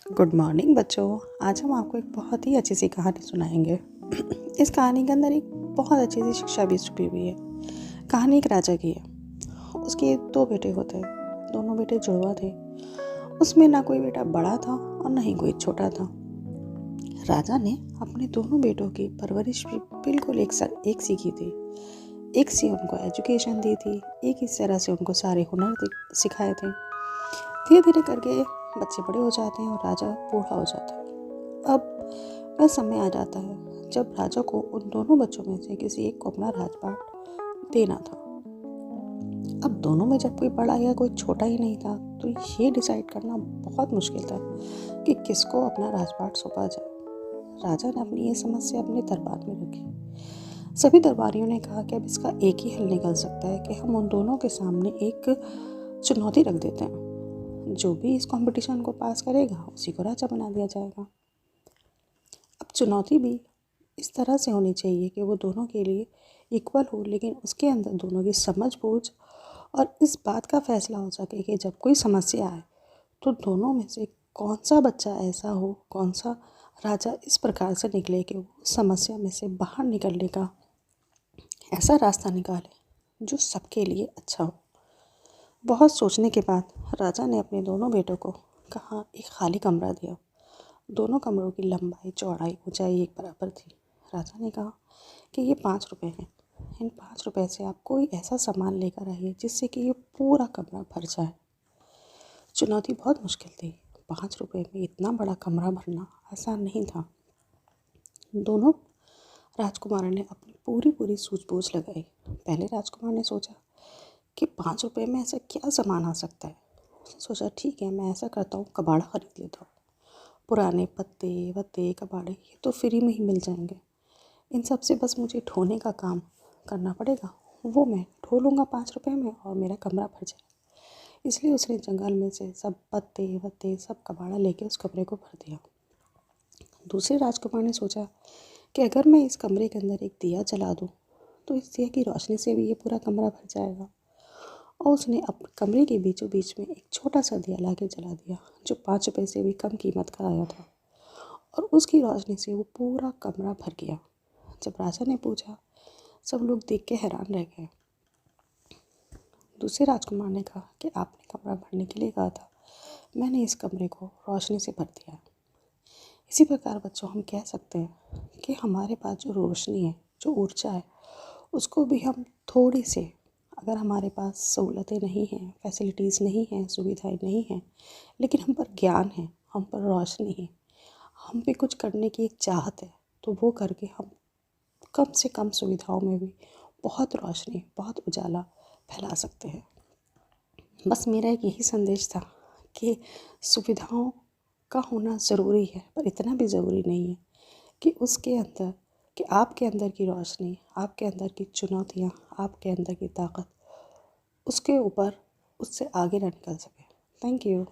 Good morning बच्चों। आज हम आपको एक बहुत ही अच्छी सी कहानी सुनाएंगे। इस कहानी के अंदर एक बहुत अच्छी सी शिक्षा भी छुपी हुई है। कहानी एक राजा की है। उसके दो बेटे होते हैं। दोनों बेटे जुड़वा थे। उसमें ना कोई बेटा बड़ा था और ना ही कोई छोटा था। राजा ने अपने दोनों बेटों की परवरिश भी बिल्कुल एक सी की थी। एक सी उनको एजुकेशन दी थी। एक इस तरह से उनको सारे हुनर सिखाए थे। धीरे धीरे करके बच्चे बड़े हो जाते हैं और राजा बूढ़ा हो जाता है। अब वह समय आ जाता है जब राजा को उन दोनों बच्चों में से किसी एक को अपना राजपाट देना था। अब दोनों में जब कोई बड़ा या कोई छोटा ही नहीं था, तो ये डिसाइड करना बहुत मुश्किल था कि किसको अपना राजपाट सौंपा जाए। राजा ने अपनी ये समस्या अपने दरबार में रखी। सभी दरबारियों ने कहा कि अब इसका एक ही हल निकल सकता है कि हम उन दोनों के सामने एक चुनौती रख देते हैं। जो भी इस कंपटीशन को पास करेगा उसी को राजा बना दिया जाएगा। अब चुनौती भी इस तरह से होनी चाहिए कि वो दोनों के लिए इक्वल हो, लेकिन उसके अंदर दोनों की समझ बूझ और इस बात का फैसला हो सके कि जब कोई समस्या आए तो दोनों में से कौन सा बच्चा ऐसा हो, कौन सा राजा इस प्रकार से निकले कि वो समस्या में से बाहर निकलने का ऐसा रास्ता निकाले जो सबके लिए अच्छा हो। बहुत सोचने के बाद राजा ने अपने दोनों बेटों को कहा, एक खाली कमरा दिया। दोनों कमरों की लंबाई चौड़ाई ऊंचाई एक बराबर थी। राजा ने कहा कि ये 5 रुपए हैं। इन 5 रुपए से आप कोई ऐसा सामान लेकर आइए जिससे कि ये पूरा कमरा भर जाए। चुनौती बहुत मुश्किल थी। 5 रुपए में इतना बड़ा कमरा भरना आसान नहीं था। दोनों राजकुमारों ने अपनी पूरी सूझबूझ लगाई। पहले राजकुमार ने सोचा कि 5 रुपए में ऐसा क्या सामान आ सकता है। उसने सोचा, ठीक है, मैं ऐसा करता हूँ, कबाड़ा खरीद लेता हूँ। पुराने पत्ते वत्ते कबाड़े ये तो फ्री में ही मिल जाएंगे। इन सब से बस मुझे ढोने का काम करना पड़ेगा, वो मैं ढो लूँगा 5 रुपए में और मेरा कमरा भर जाए। इसलिए उसने जंगल में से सब पत्ते वत्ते सब कबाड़ा लेके उस कमरे को भर दिया। दूसरे राजकुमार ने सोचा कि अगर मैं इस कमरे के अंदर एक दिया जला दूँ तो इस दिया की रोशनी से भी ये पूरा कमरा भर जाएगा। और उसने अपने कमरे के बीचों बीच में एक छोटा सा दिया लाके जला दिया जो 5 रुपए से भी कम कीमत का आया था, और उसकी रोशनी से वो पूरा कमरा भर गया। जब राजा ने पूछा, सब लोग देख के हैरान रह गए। दूसरे राजकुमार ने कहा कि आपने कमरा भरने के लिए कहा था, मैंने इस कमरे को रोशनी से भर दिया। इसी प्रकार बच्चों, हम कह सकते हैं कि हमारे पास जो रोशनी है, जो ऊर्जा है, उसको भी हम थोड़ी से, अगर हमारे पास सहूलतें नहीं हैं, फैसिलिटीज़ नहीं हैं, सुविधाएं नहीं हैं, लेकिन हम पर ज्ञान है, हम पर रोशनी है, हम पे कुछ करने की एक चाहत है, तो वो करके हम कम से कम सुविधाओं में भी बहुत रोशनी, बहुत उजाला फैला सकते हैं। बस मेरा एक यही संदेश था कि सुविधाओं का होना ज़रूरी है, पर इतना भी ज़रूरी नहीं है कि उसके अंदर, कि आपके अंदर की रोशनी, आपके अंदर की चुनौतियाँ, आपके अंदर की ताकत उसके ऊपर, उससे आगे ना निकल सके। Thank you.